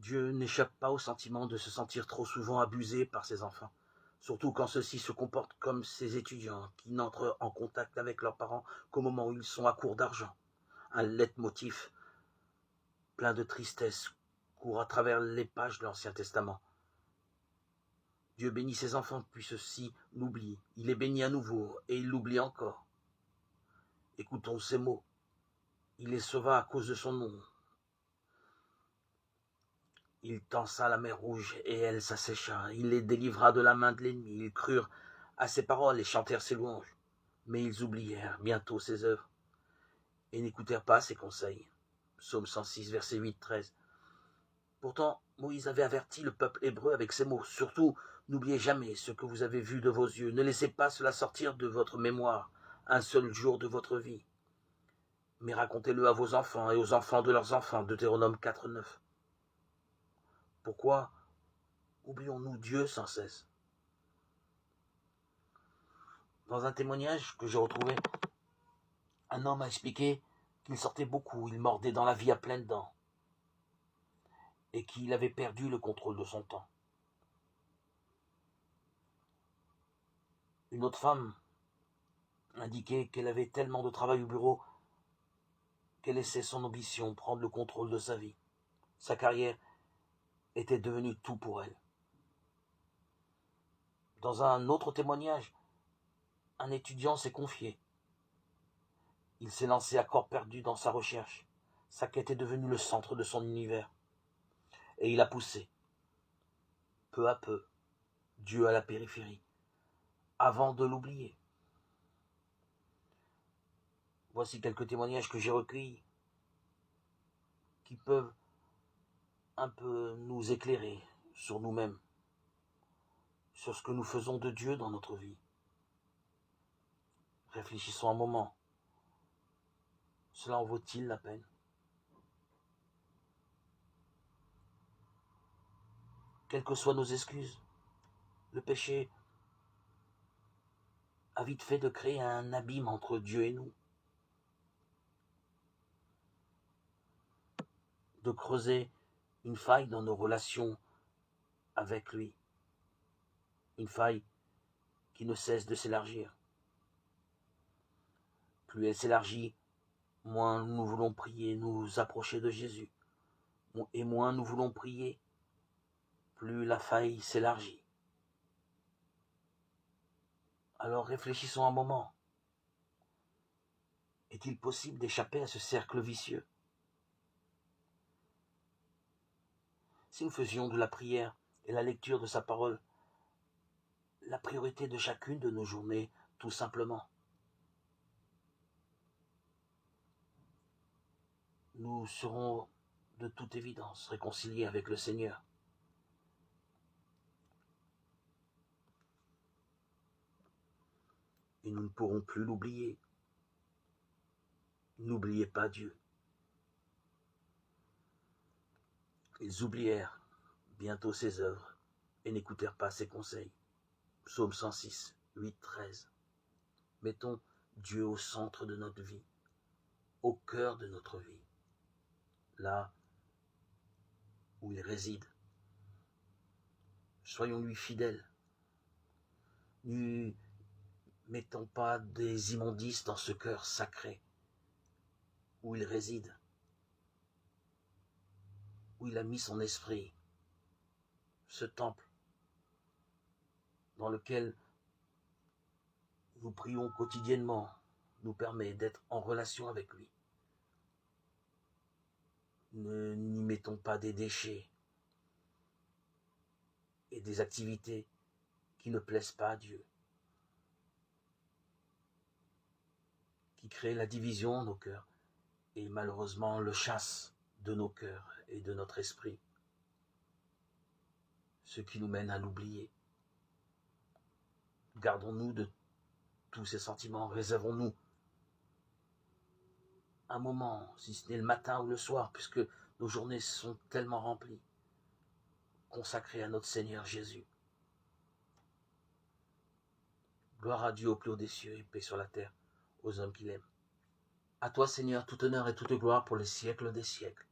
Dieu n'échappe pas au sentiment de se sentir trop souvent abusé par ses enfants, surtout quand ceux-ci se comportent comme ces étudiants qui n'entrent en contact avec leurs parents qu'au moment où ils sont à court d'argent. Un leitmotiv plein de tristesse court à travers les pages de l'Ancien Testament. Dieu bénit ses enfants, puis ceux-ci l'oublient. Il les bénit à nouveau, et il l'oublie encore. Écoutons ces mots. Il les sauva à cause de son nom. Il tensa la mer rouge, et elle s'assécha. Il les délivra de la main de l'ennemi. Ils crurent à ses paroles et chantèrent ses louanges. Mais ils oublièrent bientôt ses œuvres, et n'écoutèrent pas ses conseils. Psaume 106, versets 8-13. Pourtant, Moïse avait averti le peuple hébreu avec ces mots. Surtout, n'oubliez jamais ce que vous avez vu de vos yeux. Ne laissez pas cela sortir de votre mémoire un seul jour de votre vie. Mais racontez-le à vos enfants et aux enfants de leurs enfants. Deutéronome 4.9. Pourquoi oublions-nous Dieu sans cesse? Dans un témoignage que j'ai retrouvé, un homme a expliqué qu'il sortait beaucoup, il mordait dans la vie à pleines dents et qu'il avait perdu le contrôle de son temps. Une autre femme indiquait qu'elle avait tellement de travail au bureau qu'elle laissait son ambition prendre le contrôle de sa vie. Sa carrière était devenue tout pour elle. Dans un autre témoignage, un étudiant s'est confié. Il s'est lancé à corps perdu dans sa recherche. Sa quête est devenue le centre de son univers. Et il a poussé, peu à peu, Dieu à la périphérie, avant de l'oublier. Voici quelques témoignages que j'ai recueillis qui peuvent un peu nous éclairer sur nous-mêmes, sur ce que nous faisons de Dieu dans notre vie. Réfléchissons un moment. Cela en vaut-il la peine? Quelles que soient nos excuses, le péché a vite fait de créer un abîme entre Dieu et nous, de creuser une faille dans nos relations avec lui, une faille qui ne cesse de s'élargir. Plus elle s'élargit, moins nous voulons prier, nous approcher de Jésus, et moins nous voulons prier, plus la faille s'élargit. Alors réfléchissons un moment. Est-il possible d'échapper à ce cercle vicieux? Si nous faisions de la prière et la lecture de sa parole la priorité de chacune de nos journées, tout simplement, nous serons de toute évidence réconciliés avec le Seigneur. Et nous ne pourrons plus l'oublier. N'oubliez pas Dieu. Ils oublièrent bientôt ses œuvres et n'écoutèrent pas ses conseils. Psaume 106, 8-13. Mettons Dieu au centre de notre vie, au cœur de notre vie, là où il réside. Soyons-lui fidèles. Ne mettons pas des immondices dans ce cœur sacré où il réside, où il a mis son esprit, ce temple dans lequel nous prions quotidiennement nous permet d'être en relation avec lui. Ne n'y mettons pas des déchets et des activités qui ne plaisent pas à Dieu, qui créent la division en nos cœurs et malheureusement le chasse de nos cœurs et de notre esprit, ce qui nous mène à l'oublier. Gardons-nous de tous ces sentiments, réservons-nous un moment, si ce n'est le matin ou le soir, puisque nos journées sont tellement remplies, consacrées à notre Seigneur Jésus. Gloire à Dieu au plus haut des cieux et paix sur la terre aux hommes qu'il aime. À toi, Seigneur, tout honneur et toute gloire pour les siècles des siècles.